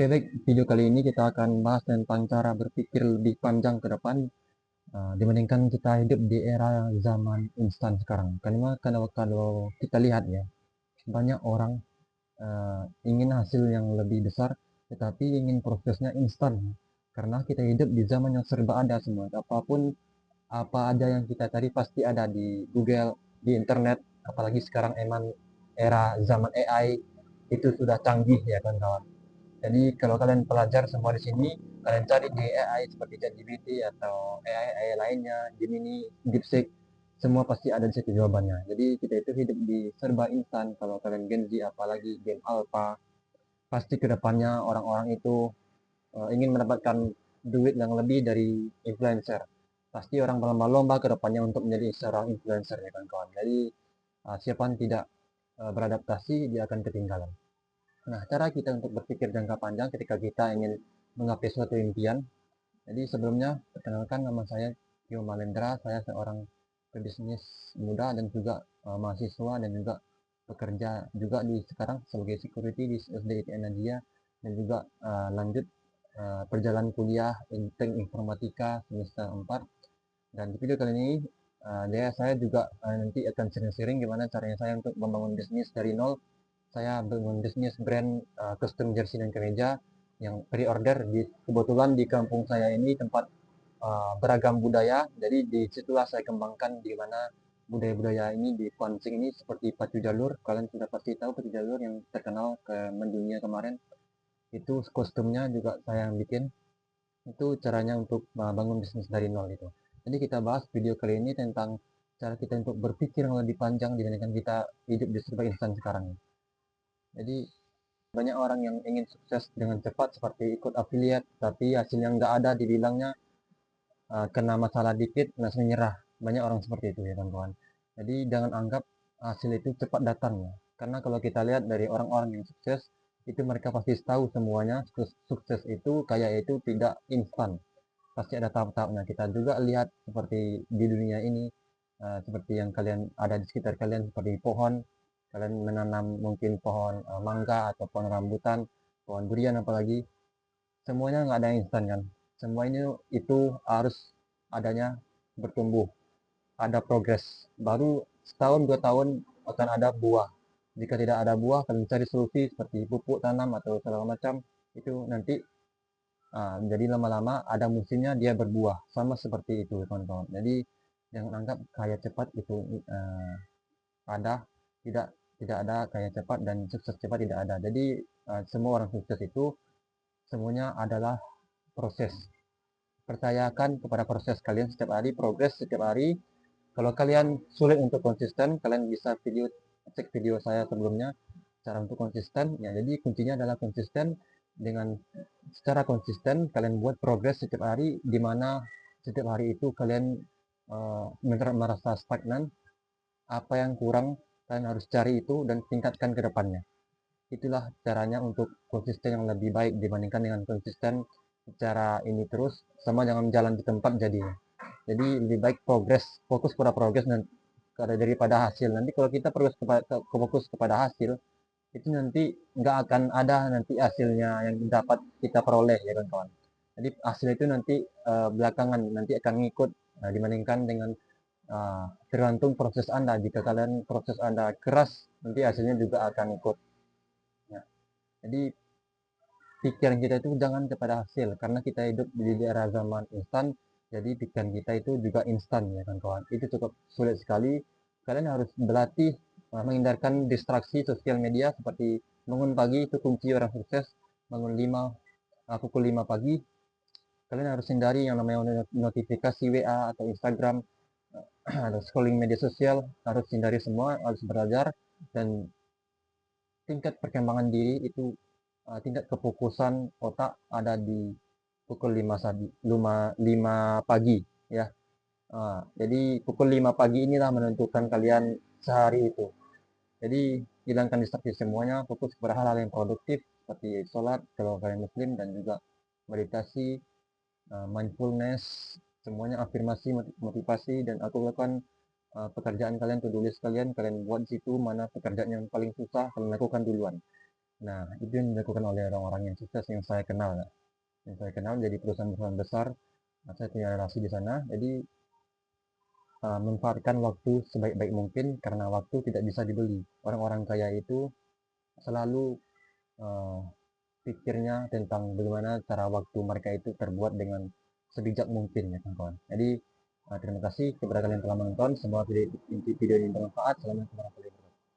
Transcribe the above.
Oke, baik. Video kali ini kita akan bahas tentang cara berpikir lebih panjang ke depan dibandingkan kita hidup di era zaman instan sekarang. Karena kalau kita lihat ya, banyak orang ingin hasil yang lebih besar, tetapi ingin prosesnya instan. Karena kita hidup di zaman yang serba ada semua. Apapun apa ada yang kita cari pasti ada di Google, di internet. Apalagi sekarang emang era zaman AI itu sudah canggih ya kan kawan. Jadi kalau kalian pelajar semua di sini, kalian cari di AI seperti ChatGPT atau AI lainnya, Gemini, DeepSeek, semua pasti ada di situ jawabannya. Jadi kita itu hidup di serba instan. Kalau kalian Gen Z, apalagi game alpha, pasti kedepannya orang-orang itu ingin mendapatkan duit yang lebih dari influencer. Pasti orang berlomba-lomba kedepannya untuk menjadi seorang influencer ya kan kawan. Jadi siapa yang tidak beradaptasi dia akan ketinggalan. Nah, cara kita untuk berpikir jangka panjang ketika kita ingin menggapai suatu impian. Jadi sebelumnya, perkenalkan nama saya Tio Malendra. Saya seorang pebisnis muda dan juga mahasiswa dan juga bekerja juga di sekarang sebagai security di SDIT Nadia dan juga lanjut perjalanan kuliah Teknik Informatika semester 4. Dan di video kali ini saya juga nanti akan sharing-sharing gimana caranya saya untuk membangun bisnis dari nol. Saya bangun bisnis brand custom jersey dan kemeja yang pre-order di kebetulan di kampung saya ini tempat beragam budaya. Jadi di situlah saya kembangkan di mana budaya-budaya ini di Kuansing ini seperti pacu jalur. Kalian sudah pasti tahu pacu jalur yang terkenal ke mendunia kemarin. Itu kostumnya juga saya yang bikin. Itu caranya untuk bangun bisnis dari nol itu. Jadi kita bahas video kali ini tentang cara kita untuk berpikir yang lebih panjang dibandingkan kita hidup di serba instan sekarang. Jadi banyak orang yang ingin sukses dengan cepat seperti ikut affiliate, tapi hasilnya nggak ada, dibilangnya kena masalah dikit, langsung nyerah. Banyak orang seperti itu ya kawan-kawan. Jadi jangan anggap hasil itu cepat datang ya. Karena kalau kita lihat dari orang-orang yang sukses, itu mereka pasti tahu semuanya, sukses itu kayak itu tidak instan. Pasti ada tahap-tahapnya. Kita juga lihat seperti di dunia ini, seperti yang kalian ada di sekitar kalian, seperti pohon. Kalian menanam mungkin pohon mangga atau pohon rambutan, pohon durian apalagi. Semuanya nggak ada yang instan kan. Semua ini itu harus adanya bertumbuh, ada progres. Baru setahun 2 tahun akan ada buah. Jika tidak ada buah, kalian cari solusi seperti pupuk tanam atau segala macam. Itu nanti jadi lama-lama ada musimnya dia berbuah. Sama seperti itu kawan-kawan. Jadi jangan anggap kaya cepat itu ada, tidak tidak ada kaya cepat dan sukses cepat tidak ada. Jadi semua orang sukses itu semuanya adalah proses. Percayakan kepada proses kalian setiap hari, progres setiap hari. Kalau kalian sulit untuk konsisten, kalian bisa cek video saya sebelumnya cara untuk konsisten. Ya, jadi kuncinya adalah konsisten. Dengan secara konsisten kalian buat progres setiap hari, di mana setiap hari itu kalian merasa stagnan. Apa yang kurang kalian harus cari itu dan tingkatkan ke depannya. Itulah caranya untuk konsisten yang lebih baik dibandingkan dengan konsisten secara ini terus sama jangan jalan di tempat jadinya. Jadi lebih baik progres, fokus pada progres dan daripada hasil. Nanti kalau kita fokus kepada hasil, itu nanti nggak akan ada nanti hasilnya yang dapat kita peroleh ya kan kawan. Jadi hasil itu nanti belakangan nanti akan ngikut dibandingkan dengan tergantung proses Anda. Jika kalian proses Anda keras, nanti hasilnya juga akan ikut. Ya. Jadi pikiran kita itu jangan kepada hasil karena kita hidup di era zaman instan. Jadi pikiran kita itu juga instan ya kan kawan. Itu cukup sulit sekali. Kalian harus berlatih menghindarkan distraksi sosial media seperti bangun pagi itu kunci orang sukses. Bangun pukul 5 pagi. Kalian harus hindari yang namanya notifikasi WA atau Instagram atau scrolling media sosial. Harus hindari semua, harus belajar dan tingkat perkembangan diri itu tingkat kefokusan otak ada di pukul 5 pagi ya. Jadi pukul 5 pagi inilah menentukan kalian sehari itu. Jadi hilangkan distraksi semuanya, fokus kepada hal-hal yang produktif seperti sholat kalau kalian muslim dan juga meditasi, mindfulness, semuanya afirmasi, motivasi dan aku lakukan pekerjaan kalian, to do list kalian buat situ mana pekerjaan yang paling susah kalian lakukan duluan. Nah, itu yang dilakukan oleh orang-orang yang sukses yang saya kenal, Kak. Yang saya kenal jadi perusahaan-perusahaan besar, saya punya relasi di sana, jadi manfaatkan waktu sebaik-baik mungkin karena waktu tidak bisa dibeli. Orang-orang kaya itu selalu eh, pikirnya tentang bagaimana cara waktu mereka itu terbuat dengan sebijak mungkin ya kawan-kawan. Jadi terima kasih kepada kalian yang telah menonton. Semoga video ini bermanfaat. Selamat menikmati.